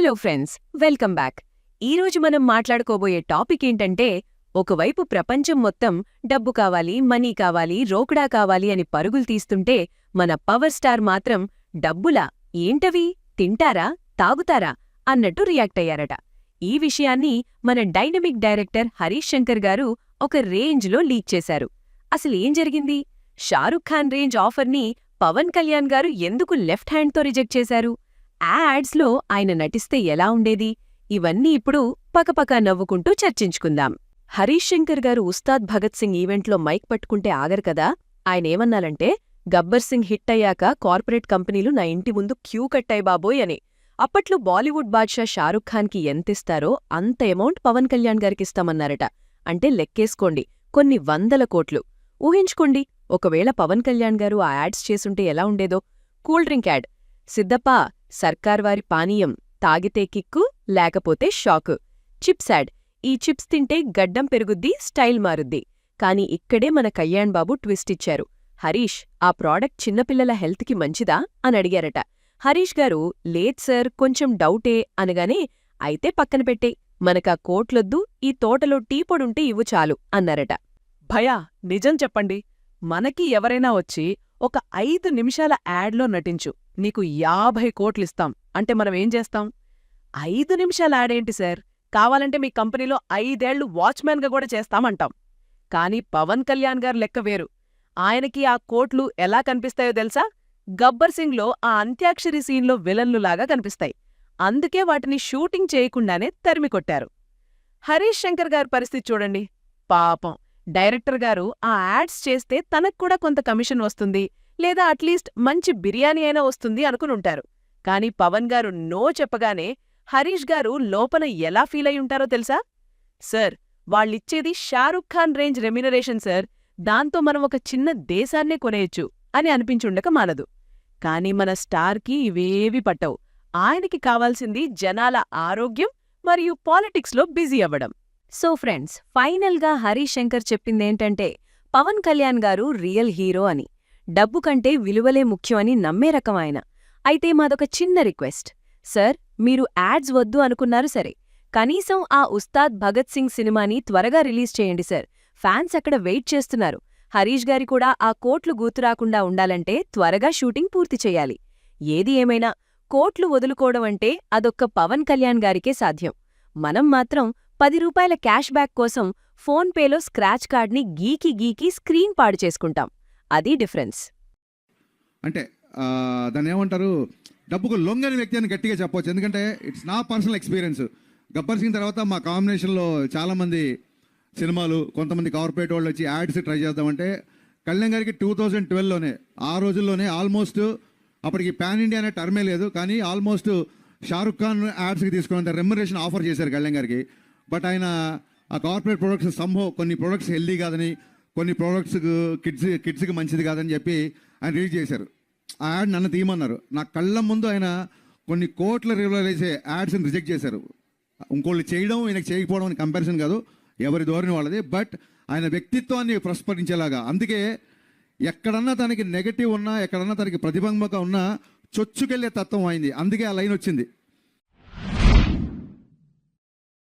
Hello friends, welcome back. ఈరోజు మనం మాట్లాడుకోబోయే topic ఏంటంటే, ఒకవైపు ప్రపంచం మొత్తం డబ్బు కావాలి, మనీ కావాలి, రోకడా కావాలి అని పరుగులు తీస్తుంటే, మన పవర్ స్టార్ మాత్రం డబ్బులా, ఏంటవి, తింటారా, తాగుతారా అన్నట్టు రియాక్ట్ అయ్యారట. ఈ విషయాన్ని మన డైనమిక్ డైరెక్టర్ హరీష్ శంకర్ గారు ఒక రేంజ్లో లీక్ చేశారు. అసలేం జరిగింది? షారుఖ్ ఖాన్ రేంజ్ ఆఫర్ని పవన్ కళ్యాణ్ గారు ఎందుకు లెఫ్ట్ హ్యాండ్తో రిజెక్ట్ చేశారు? యాడ్స్లో ఆయన నటిస్తే ఎలా ఉండేది? ఇవన్నీ ఇప్పుడు పకపకా నవ్వుకుంటూ చర్చించుకుందాం. హరీష్ శంకర్ గారు ఉస్తాద్ భగత్ సింగ్ ఈవెంట్లో మైక్ పట్టుకుంటే ఆగరు కదా. ఆయనేమన్నాలంటే, గబ్బర్ సింగ్ హిట్ అయ్యాక కార్పొరేట్ కంపెనీలు నా ఇంటి ముందు క్యూ కట్టాయి బాబోయ్ అని. అప్పట్లో బాలీవుడ్ బాద్షా షారుఖ్ ఖాన్కి ఎంతిస్తారో అంత అమౌంట్ పవన్ కళ్యాణ్ గారికిస్తామన్నారట. అంటే లెక్కేసుకోండి, కొన్ని 100 కోట్లు. ఊహించుకోండి, ఒకవేళ పవన్ కళ్యాణ్ గారు ఆ యాడ్స్ చేసుంటే ఎలా ఉండేదో. కూల్ డ్రింక్ యాడ్: సిద్ధప్పా, సర్కార్వారి పానీయం, తాగితే కిక్కు, లేకపోతే షాకు. చిప్స్ యాడ్: ఈ చిప్స్ తింటే గడ్డం పెరుగుద్ది, స్టైల్ మారుద్ది. కాని ఇక్కడే మన కళ్యాణ్ బాబు ట్విస్ట్ ఇచ్చారు. హరీష్, ఆ ప్రోడక్ట్ చిన్నపిల్లల హెల్త్కి మంచిదా అని అడిగారట. హరీష్ గారు, లేదు సార్, కొంచెం డౌటే అనగానే, అయితే పక్కన పెట్టే, మనకా కోట్లొద్దు, ఈ తోటలో టీ పొడుంటే ఇవ్వు చాలు అన్నారట. భయా, నిజం చెప్పండి, మనకి ఎవరైనా వచ్చి ఒక 5 నిమిషాల యాడ్లో నటించు, నీకు 50 కోట్లిస్తాం అంటే మనం ఏం చేస్తాం? 5 నిమిషాల యాడేంటి సార్, కావాలంటే మీ కంపెనీలో 5 ఏళ్లు వాచ్మ్యాన్గా కూడా చేస్తామంటాం. కానీ పవన్ కళ్యాణ్ గారు లెక్క వేరు. ఆయనకి ఆ కోట్లు ఎలా కనిపిస్తాయో తెలుసా? గబ్బర్ సింగ్లో ఆ అంత్యాక్షరి సీన్లో విలన్లులాగా కనిపిస్తాయి. అందుకే వాటిని షూటింగ్ చేయకుండానే తరిమికొట్టారు. హరీష్ శంకర్ గారి పరిస్థితి చూడండి. పాపం, డైరెక్టర్ గారు ఆ యాడ్స్ చేస్తే తనక్కూడా కొంత కమిషన్ వస్తుంది, లేదా అట్లీస్ట్ మంచి బిర్యానీ అయినా వస్తుంది అనుకునుంటారు. కాని పవన్ గారు నో చెప్పగానే హరీష్ గారు లోపల ఎలా ఫీలై ఉంటారో తెలుసా? సార్, వాళ్ళిచ్చేది Shahrukh Khan range remuneration sir, దాంతో మనం ఒక చిన్న దేశాన్నే కొనేయచ్చు అని అనిపించుండక మానదు. కాని మన స్టార్కి ఇవేవీ పట్టవు. ఆయనకి కావాల్సింది జనాల ఆరోగ్యం మరియు పాలిటిక్స్లో బిజీ అవ్వడం. సో ఫ్రెండ్స్, ఫైనల్గా హరీష్ శంకర్ చెప్పిందేంటంటే, పవన్ కళ్యాణ్ గారు రియల్ హీరో అని, డబ్బు కంటే విలువలే ముఖ్యమని నమ్మే రకం ఆయన. అయితే మాదొక చిన్న రిక్వెస్ట్. సార్, మీరు యాడ్స్ వద్దు అనుకున్నారు సరే, కనీసం ఆ ఉస్తాద్ భగత్ సింగ్ సినిమాని త్వరగా రిలీజ్ చేయండి సార్. ఫ్యాన్స్ అక్కడ వెయిట్ చేస్తున్నారు. హరీష్ గారి కూడా ఆ కోట్లు గుర్తురాకుండా ఉండాలంటే త్వరగా షూటింగ్ పూర్తి చెయ్యాలి. ఏది ఏమైనా కోట్లు వదులుకోవడం అంటే అదొక్క పవన్ కళ్యాణ్ గారికే సాధ్యం. మనం మాత్రం 10 రూపాయల క్యాష్ బ్యాక్ కోసం ఫోన్పేలో స్క్రాచ్ కార్డ్ని గీకి స్క్రీన్ పాడు చేసుకుంటాం. అది డిఫరెన్స్. అంటే దాన్ని ఏమంటారు, డబ్బుకు లొంగని వ్యక్తి అని గట్టిగా చెప్పవచ్చు. ఎందుకంటే ఇట్స్ నా పర్సనల్ ఎక్స్పీరియన్స్. గబ్బర్ సింగ్ తర్వాత మా కాంబినేషన్లో చాలామంది సినిమాలు, కొంతమంది కార్పొరేట్ వాళ్ళు వచ్చి యాడ్స్ ట్రై చేద్దామంటే, కళ్యాణ్ గారికి 2012లోనే, ఆ రోజుల్లోనే ఆల్మోస్ట్, అప్పటికి పాన్ ఇండియా అనే టర్మే లేదు, కానీ ఆల్మోస్ట్ షారుఖ్ ఖాన్ యాడ్స్కి తీసుకున్నంత రెమ్యునరేషన్ ఆఫర్ చేశారు కళ్యాణ్ గారికి. బట్ ఆయన ఆ కార్పొరేట్ ప్రొడక్ట్స్ సంభవం, కొన్ని ప్రొడక్ట్స్ హెల్దీ కాదని, కొన్ని ప్రొడక్ట్స్ కిడ్స్కి మంచిది కాదని చెప్పి ఆయన రిలీజ్ చేశారు. ఆ యాడ్ నన్ను తీయమన్నారు. నా కళ్ళ ముందు ఆయన కొన్ని కోట్ల రివైజ్ చేసే యాడ్స్ని రిజెక్ట్ చేశారు. ఇంకోళ్ళు చేయడం, ఈయనకు చేయకపోవడం అని కంపారిజన్ కాదు, ఎవరి ధోరణి వాళ్ళది. బట్ ఆయన వ్యక్తిత్వాన్ని ప్రస్ఫుటించేలాగా, అందుకే ఎక్కడన్నా తనకి నెగటివ్ ఉన్నా, ఎక్కడన్నా తనకి ప్రతిబంధక ఉన్నా చొచ్చుకెళ్లే తత్వం అయింది. అందుకే ఆ లైన్ వచ్చింది.